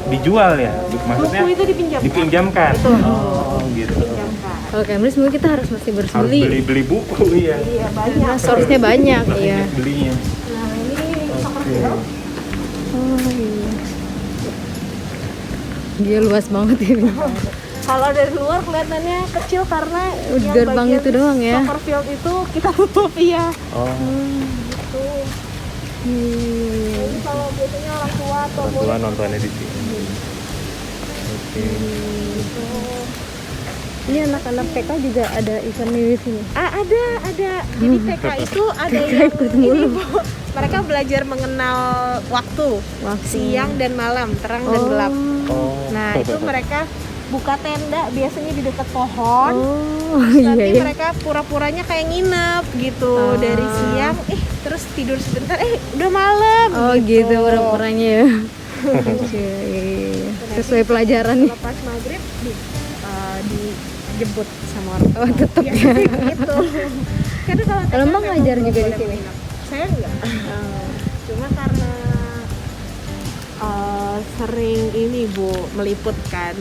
dijual ya? Maksudnya Buku itu dipinjamkan. dipinjamkan. Betul. Oh, gitu. Dipinjamkan. Kalau Cambridge mungkin kita harus masih Harus berbeli. beli buku ya. Iya banyak. Source-nya banyak, iya. Belinya. Nah ini soccer field. Oh iya. Dia luas banget ini. Kalau dari luar kelihatannya kecil karena yang Gerbang bagian itu doang ya? Soccer field itu kita tutup iya. Oh. Gitu. Jadi kalau biasanya orang tua atau Orang tua nontonnya di sini. Oke. Ini anak-anak TK juga ada eventnya di sini. ada. Jadi TK itu ada yang ini Bu. Mereka belajar mengenal waktu. Siang dan malam, terang dan gelap. Oh. Nah, itu mereka buka tenda biasanya di dekat pohon. Oh Nanti iya. mereka pura-puranya kayak nginep gitu dari siang, terus tidur sebentar, udah malam. Oh gitu pura-puranya ya. Iya. Sesuai pelajaran nih. Lepas maghrib dijemput sama orang tua. Oh tetep Ya, ya. gitu. Karena kalau Kalau Mbak TK ngajar memang juga di boleh sini? menginap. Saya enggak. Cuma karena sering ini Bu meliput kan,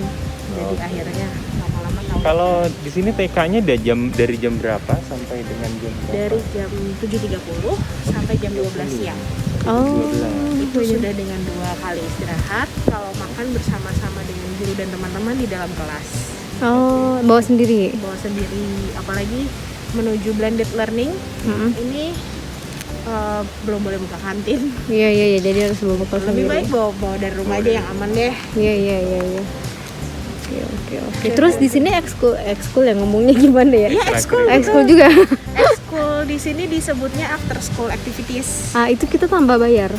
jadi akhirnya lama-lama tahu. Kalau di sini TK-nya dari jam berapa sampai dengan jam berapa? Dari jam 7.30 sampai jam 12 siang. Oh. Itu sudah dengan 2 kali istirahat. Kalau makan bersama-sama dengan guru dan teman-teman di dalam kelas. Oh, bawa sendiri. Bawa sendiri, apalagi menuju blended learning. Ini belum boleh buka kantin. Iya, jadi harus bawa bekal Lebih sendiri. baik bawa dari rumah aja yang aman deh. Iya. Oke. Terus di sini ekskul yang ngomongnya gimana ya? Iya, ekskul. Ekskul juga. Ekskul di sini disebutnya after school activities. Itu kita tambah bayar.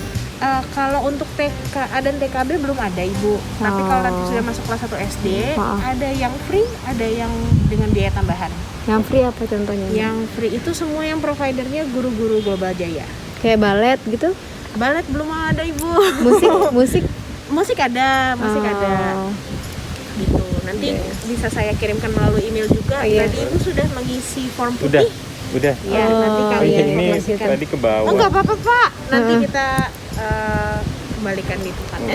Kalau untuk TK dan TKB belum ada Ibu. Tapi kalau nanti sudah masuk kelas 1 SD, ada yang free, ada yang dengan biaya tambahan. Yang free apa contohnya? Yang free itu semua yang providernya guru-guru Global Jaya. Kayak balet gitu? Balet belum ada Ibu. Musik Musik ada. Gitu. Nanti bisa saya kirimkan melalui email juga. Tadi Ibu sudah mengisi form putih. Udah. Ya, nanti kalian ini informasikan. tadi ke bawah. Oh, enggak apa-apa, Pak. Nanti kita kembalikan di tempatnya.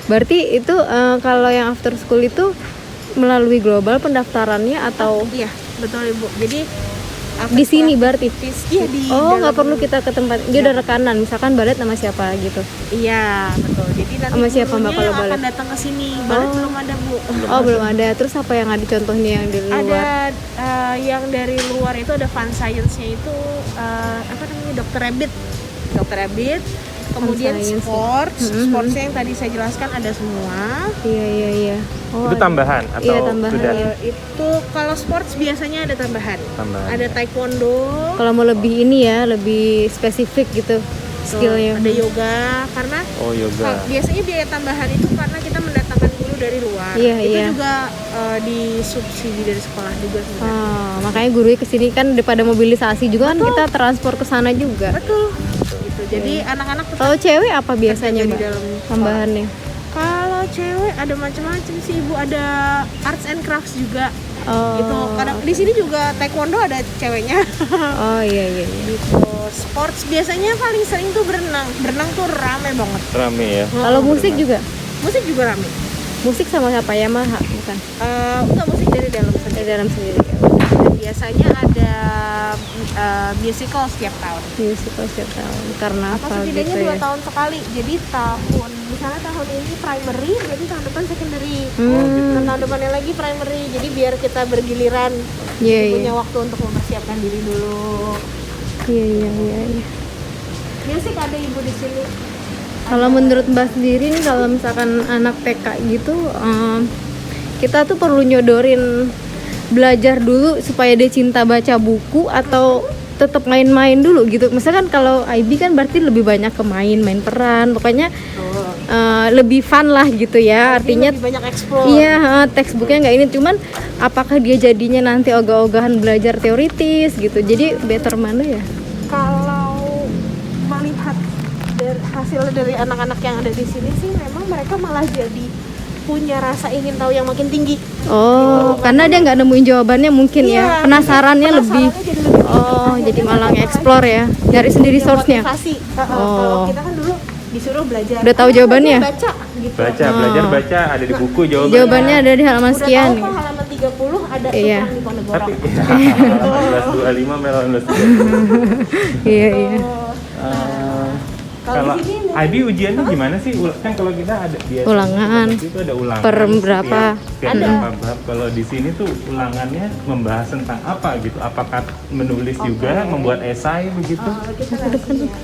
Berarti itu kalau yang after school itu melalui global pendaftarannya atau Iya, betul Ibu. Jadi di sini berarti? Iya, di Oh, nggak dalam- perlu kita ke tempat. Dia udah rekanan, misalkan balet sama siapa gitu. Iya, betul. Jadi nanti Sama siapa, Mbak, gurunya kalau yang balet? akan datang ke sini. Balet belum ada, Bu. Oh, belum ada. Terus apa yang ada contohnya yang di luar? Ada yang dari luar itu ada fun science-nya itu apa namanya? Dr. Rabbit. Kemudian science. sportsnya yang tadi saya jelaskan ada semua. Iya. Oh, Itu ada. tambahan atau Iya, tambahan. sudah? Iya. Itu kalau sports biasanya ada tambahan. Tambahan. Ada taekwondo. Kalau mau lebih ini ya, lebih spesifik gitu skillnya. Ada yoga karena Oh, yoga. biasanya biaya tambahan itu karena kita mendatangkan guru dari luar. Iya, Itu iya. juga disubsidi dari sekolah juga sebenarnya. Makanya gurunya kesini kan daripada mobilisasi juga kan kita transport ke sana juga. Betul. Gitu. Jadi anak-anak tetap Kalau cewek apa biasanya terjaga Mbak? di dalam Tambahannya? Kalau cewek ada macam-macam sih Ibu, ada arts and crafts juga. Oh. Gitu. Kadang di sini juga taekwondo ada ceweknya. Oh iya. Gitu. Sports biasanya paling sering tuh berenang. Berenang tuh rame banget. Rame ya. Kalau musik juga? Musik juga rame. Musik sama siapa? Yamaha bukan? Enggak, musik dari dalam sendiri. Dari dalam sendiri. Dan biasanya ada musical setiap tahun. Musical setiap tahun. Karena Atau apa setidaknya gitu 2 ya? tahun sekali. Jadi misalnya tahun ini primary, jadi tahun depan secondary. Dan tahun depannya lagi primary. Jadi biar kita bergiliran, Iya. punya waktu untuk mempersiapkan diri dulu. Iya. Musik ada Ibu di sini. Kalau menurut Mbak sendiri nih, kalau misalkan anak TK gitu, kita tuh perlu nyodorin belajar dulu supaya dia cinta baca buku atau tetap main-main dulu gitu. Misalkan kalau IB kan berarti lebih banyak ke main peran, pokoknya lebih fun lah gitu ya. Artinya Lebih banyak explore. iya, textbooknya nggak ini, cuman apakah dia jadinya nanti ogah-ogahan belajar teoritis gitu. Jadi better mana ya? Kalau melihat hasil dari anak-anak yang ada di sini sih, memang mereka malah jadi punya rasa ingin tahu yang makin tinggi. Oh, karena dia nggak nemuin jawabannya mungkin ya. Penasarannya lebih. jadi lebih Oh, jadi malah nge-explore ya. Nyari sendiri source-nya. motivasi. Kalau Oh. kita kan dulu disuruh belajar. Udah tahu jawabannya? Baca gitu. Belajar baca ada di buku jawabannya. Jawabannya ada di halaman Udah sekian. tahu kok halaman 30 ada Iya. tuh perang di Ponegoro. Tapi 1825 Melon 1825. Iya. Kalau di sini IB ujiannya gimana sih? Kan kalau kita ada biasa Ulangan. itu ada ulangan Per berapa? Setiap berapa bab. Kalau di sini tuh ulangannya membahas tentang apa gitu? Apakah menulis juga, membuat esai begitu? kita lihat sini ya.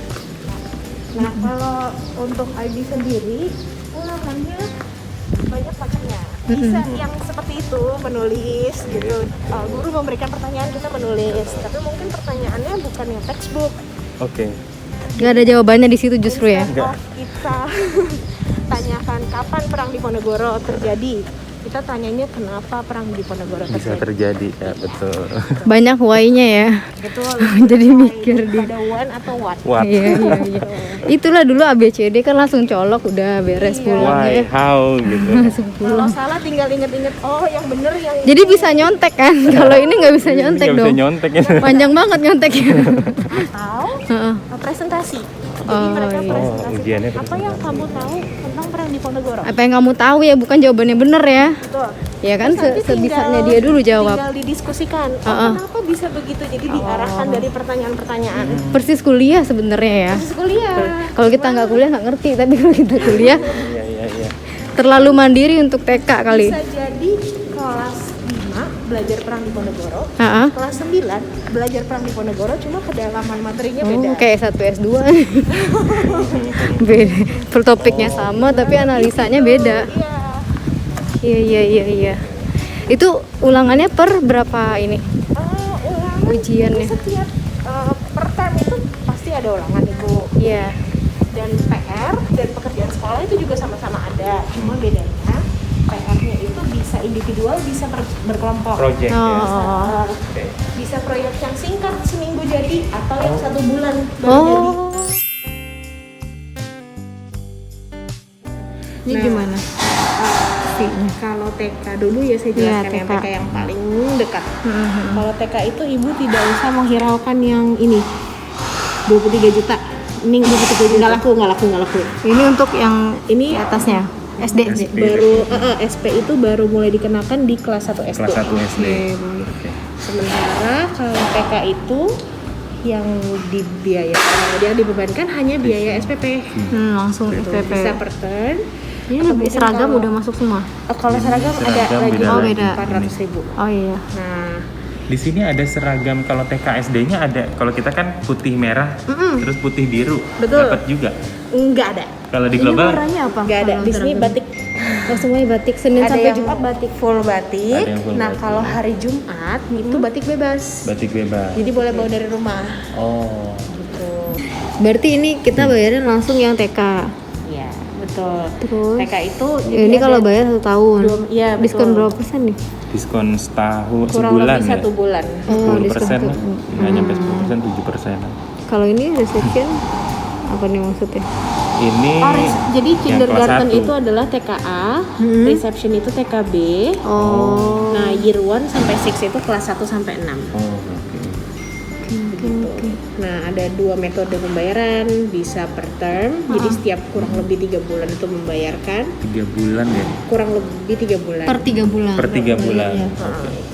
Nah, kalau untuk IB sendiri ulangannya banyak macamnya. Bisa yang seperti itu, menulis gitu. Guru memberikan pertanyaan, kita menulis. Tapi mungkin pertanyaannya bukan yang textbook. Oke. Nggak ada jawabannya di situ justru ya. Enggak. Kita tanyakan kapan perang di Ponegoro terjadi. Kita tanyanya kenapa perang di Ponegoro Bisa terjadi. terjadi ya, betul. Banyak why-nya ya. Betul. Jadi mikir dia. Ada when atau what. What? Iya. Itulah dulu ABCD kan langsung colok udah beres pulang Why? ya. How gitu. Kalau salah tinggal inget-inget, oh yang bener yang Jadi bisa nyontek kan. Kalau ini nggak bisa nyontek Nggak dong. bisa nyontek ya. Panjang banget nyonteknya. atau Heeh. presentasi. Jadi Oh, mereka iya. presentasi. ujiannya Apa yang kamu tahu tentang perang di Ponegoro? Apa yang kamu tahu ya, bukan jawabannya bener ya. Betul. Ya kan Terus nanti sebisanya tinggal- dia dulu jawab. Tinggal didiskusikan. Oh, kenapa bisa begitu? Jadi diarahkan dari pertanyaan-pertanyaan. Persis kuliah sebenarnya ya. Terus kuliah. Kalau kita nggak kuliah nggak ngerti, tapi kalau kita kuliah Iya. terlalu mandiri untuk TK kali. Bisa jadi kelas 5 belajar perang di Ponegoro. Heeh. Kelas 9 belajar perang di Ponegoro, cuma kedalaman materinya beda. Oh, kayak 1 S2. Beda. Topiknya sama tapi analisanya beda. Iya. Iya. Itu ulangannya per berapa ini? Ulangan Ujiannya. setiap per term itu pasti ada ulangan Ibu. Iya. dan PR dan pekerjaan sekolah itu juga sama-sama ada. Cuma bedanya PR-nya itu bisa individual, bisa berkelompok. Project ya. Bisa, Oke. bisa proyek yang singkat seminggu jadi atau yang 1 bulan baru jadi. Ini Nah, gimana? Kalau TK dulu ya saya jelaskan yang TK. TK yang paling dekat. Kalau TK itu ibu tidak usah menghiraukan yang ini 23 juta. Ini 23 juta. Nggak laku. Ini untuk yang Ini di atasnya SD. SD. baru SP itu baru mulai dikenakan di kelas 1 SD. Kelas 1 SD. Oke. Sementara kalau TK itu yang dia dibebankan hanya biaya SPP. Langsung SPP. Bisa per turn. Ini Atau lebih mungkin seragam kalau- udah masuk semua. Kalau seragam ada Seragam lagi beda Oh, beda. 400.000. Oh iya. Nah, Di sini ada seragam, kalau TK SD-nya ada. Kalau kita kan putih merah, terus putih biru. Betul. Dapat juga. enggak ada. Kalau di Ini global warnanya apa? Enggak ada. kalau Di sini seragam? batik. Oh, semuanya batik. Senin Ada sampai yang Jumat batik. full batik. Ada yang full Nah, batik. kalau hari Jumat itu batik bebas. batik bebas. Jadi boleh bawa dari rumah. Oh. Gitu. Berarti ini kita bayarin langsung yang TK. Iya, betul. Terus TK itu ya, ini kalau bayar 1 tahun. Iya, betul. Diskon berapa persen nih? Diskon setahun, kurang sebulan lebih ya? 1 bulan. 10% lah. diskon. Nggak nyampe 10%, 7%. Kalau ini reception apa nih maksudnya? Ini Jadi yang kindergarten kelas 1. itu adalah TKA, reception itu TKB. Oh. Nah, year 1 sampai 6 itu kelas 1 sampai 6. Oh, oke. Nah, ada 2 metode pembayaran, bisa per term. Jadi setiap kurang lebih 3 bulan itu membayarkan. 3 bulan ya? Kurang lebih 3 bulan. Per 3 bulan. Per 3 bulan.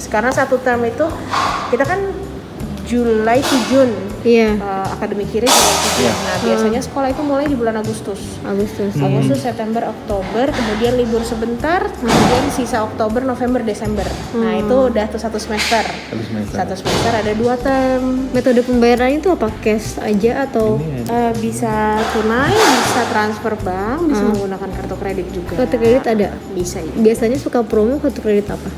Karena 1 term itu kita kan Julai to Jun. Iya, Akademik kiri Julai to Jun. Iya. Nah, biasanya sekolah itu mulai di bulan Agustus. Agustus. Agustus, September, Oktober, kemudian libur sebentar, kemudian sisa Oktober, November, Desember. Nah, itu udah tuh 1 semester. Terus semester. 1 semester ada 2 term. Metode pembayaran itu apa? Cash aja atau Ini ya. Bisa tunai, bisa transfer bank, bisa menggunakan kartu kredit juga. kartu kredit ada? Bisa ya. Biasanya suka promo kartu kredit apa?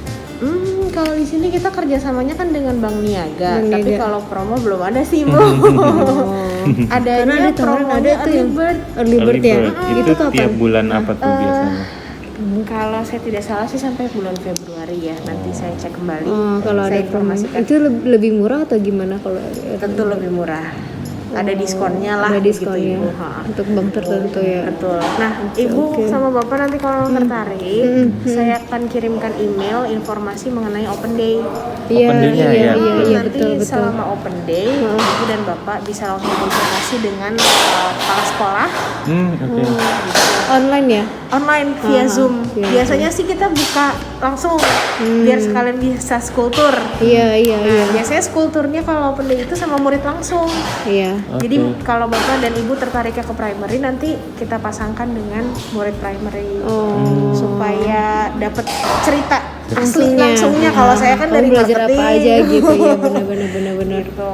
Kalau di sini kita kerjasamanya kan dengan Bank Niaga, Bank tapi Niaga. kalau promo belum ada sih, Bu. Karena Adanya ada tawaran promonya ada tuh yang early bird. early bird ya. Itu tiap bulan apa tuh biasanya? Kalau saya tidak salah sih sampai bulan Februari ya. Nanti saya cek kembali. Oh, kalau ada saya promo informasikan. itu lebih murah atau gimana kalau Tentu lebih murah. Ada diskonnya lah, ada gitu, diskonnya Ibu. Ha. untuk bank tertentu ya. Betul. Nah, Ibu sama Bapak nanti kalau tertarik, saya akan kirimkan email informasi mengenai Open Day. Iya, Open day-nya iya, ya, iya, betul. iya, Nanti betul, betul. selama Open Day, Ibu dan Bapak bisa langsung konsultasi dengan kepala sekolah Oke. Online ya? online via Zoom. via Biasanya sih kita buka langsung biar sekalian bisa skultur. Iya, iya, iya. Nah, biasanya skulturnya kalau Open Day itu sama murid langsung. Iya. Jadi kalau Bapak dan Ibu tertariknya ke primary, nanti kita pasangkan dengan murid primary supaya dapat cerita asli langsungnya. Kalau saya kan Kamu dari belajar marketing. apa aja gitu ya, benar-benar. Gitu.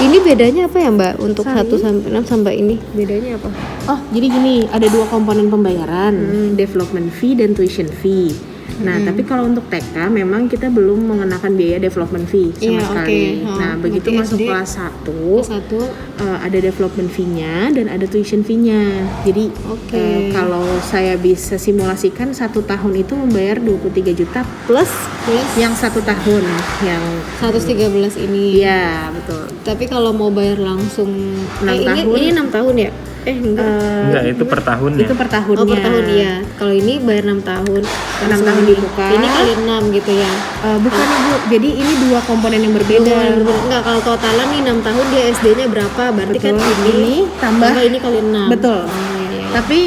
Ini bedanya apa ya Mbak untuk 1 sampai 6 sampai ini? Bedanya apa? Oh, jadi gini, ada 2 komponen pembayaran, development fee dan tuition fee. Nah, tapi kalau untuk TK memang kita belum mengenakan biaya development fee sama Iya, sekali. oke. Nah, begitu Berarti masuk SD kelas 1, Satu. ada development fee-nya dan ada tuition fee-nya. Jadi Oke. kalau saya bisa simulasikan 1 tahun itu membayar 23 juta plus yang 1 tahun yang 113 ini. iya, betul. Tapi kalau mau bayar langsung 6 tahun. ini 6 tahun ya? Enggak. Enggak, itu per tahunnya. Itu per tahunnya. Oh, per tahun iya. Kalau ini bayar 6 tahun. 6 tahun dibuka. Ini kali 6 gitu ya. Bukan Ibu, jadi ini 2 komponen yang berbeda. Enggak, kalau totalan nih 6 tahun dia SD-nya berapa? Berarti Betul. kan Ini tambah. ini kali 6. Betul. iya. Tapi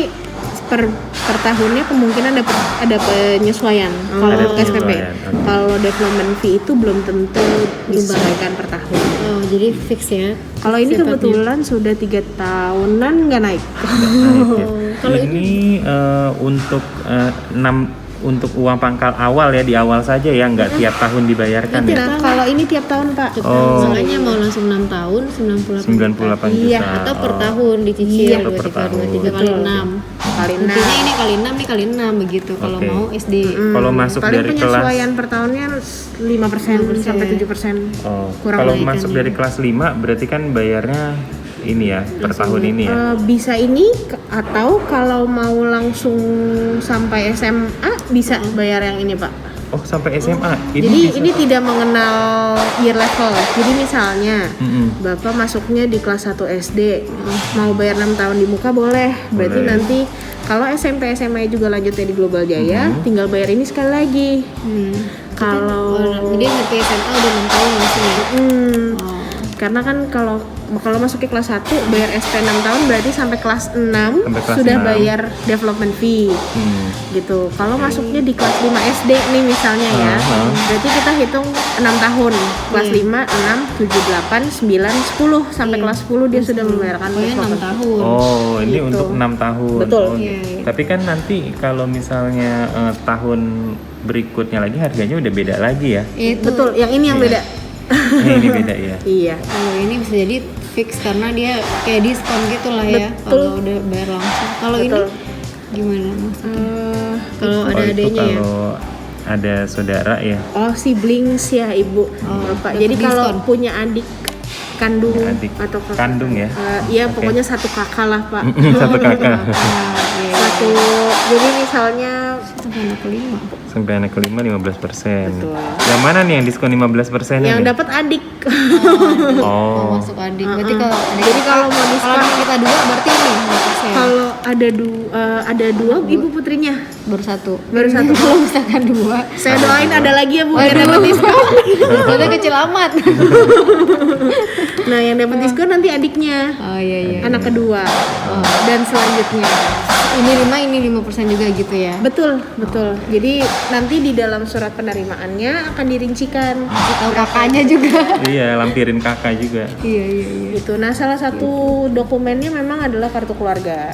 per tahunnya kemungkinan ada penyesuaian kalau Ada untuk SPP. penyesuaian, oke. Kalau development fee itu belum tentu disesuaikan per tahun. Oh, jadi fix ya. Kalau ini Sifatnya. kebetulan sudah 3 tahunan nggak naik. Kalau ini untuk 6 untuk uang pangkal awal ya, di awal saja ya, nggak tiap tahun dibayarkan ya. Nah, kalau ini tiap tahun Pak. Oh. Makanya mau langsung 6 tahun 98 98 juta. Iya, atau per Oh. tahun dicicil Iya, 2 per 3 tahun. 2 3 kali Betul. 6. Kali 6. Intinya ini kali 6 nih kali 6 begitu kalau Oke. mau SD. Kalau masuk Paling dari kelas penyesuaian per tahunnya 5% sampai 7%. Oh, Kurang kalau naik masuk kan dari ya. kelas 5 berarti kan bayarnya ini ya, per tahun ini ya. Bisa ini atau kalau mau langsung sampai SMA bisa bayar yang ini Pak. Oh, sampai SMA. Jadi bisa. ini tidak mengenal year level. Jadi misalnya Bapak masuknya di kelas 1 SD, mau bayar 6 tahun di muka boleh. Berarti Boleh. nanti kalau SMP SMA juga lanjutnya di Global Jaya, tinggal bayar ini sekali lagi. Kalau Jadi ngerti SMA udah 6 tahun langsung ya. karena kan kalau masuk ke kelas 1 bayar SP 6 tahun berarti sampai kelas 6 Sampai kelas sudah 6. bayar development fee. Gitu. Kalau masuknya di kelas 5 SD nih misalnya ya, berarti kita hitung 6 tahun. Kelas 5, 6, 7, 8, 9, 10 sampai kelas 10 dia sudah membayarkan Pokoknya 6 development fee. tahun. Oh, ini Gitu. untuk 6 tahun. Betul. Oh, Iya, gitu. iya. Tapi kan nanti kalau misalnya tahun berikutnya lagi harganya udah beda lagi ya. Itu. Betul, yang ini yang beda. Ini beda ya. Iya. Kalau ini bisa jadi fix karena dia kayak diskon gitu lah ya. Betul. Kalau udah bayar langsung. Kalau ini Betul. gimana maksudnya? Kalau ada Oh, itu adanya ya. kalau ada saudara ya. Oh, siblings ya Ibu. Bapak. dapat Jadi kalau diskon. punya adik kandung Adik atau kakak. kandung ya. Iya, Oke. pokoknya satu kakak lah, Pak. Satu kakak. Satu. Jadi misalnya Sampai anak kelima. Sampai anak kelima 15%. Betul. Yang mana nih yang diskon 15% yang nih? dapat adik. Mau Oh. masuk adik. Berarti kalau adik Jadi kalau mau diskon, kalau adik kita dua berarti ini 5%. kalau ada dua Ibu putrinya. Baru satu. Baru satu. Kalau misalkan dua. Saya doain ada lagi ya Bu Oh, yang dapat diskon. Soalnya kecil amat. Nah, yang dapat diskon nanti adiknya. Oh iya iya. Anak kedua. Dan selanjutnya. Ini 5 ini 5% juga gitu ya. Betul, betul. Jadi nanti di dalam surat penerimaannya akan dirincikan. Tahu kakaknya juga. Iya, lampirin kakak juga. Iya iya iya. Gitu. Nah, salah satu dokumennya memang adalah kartu keluarga.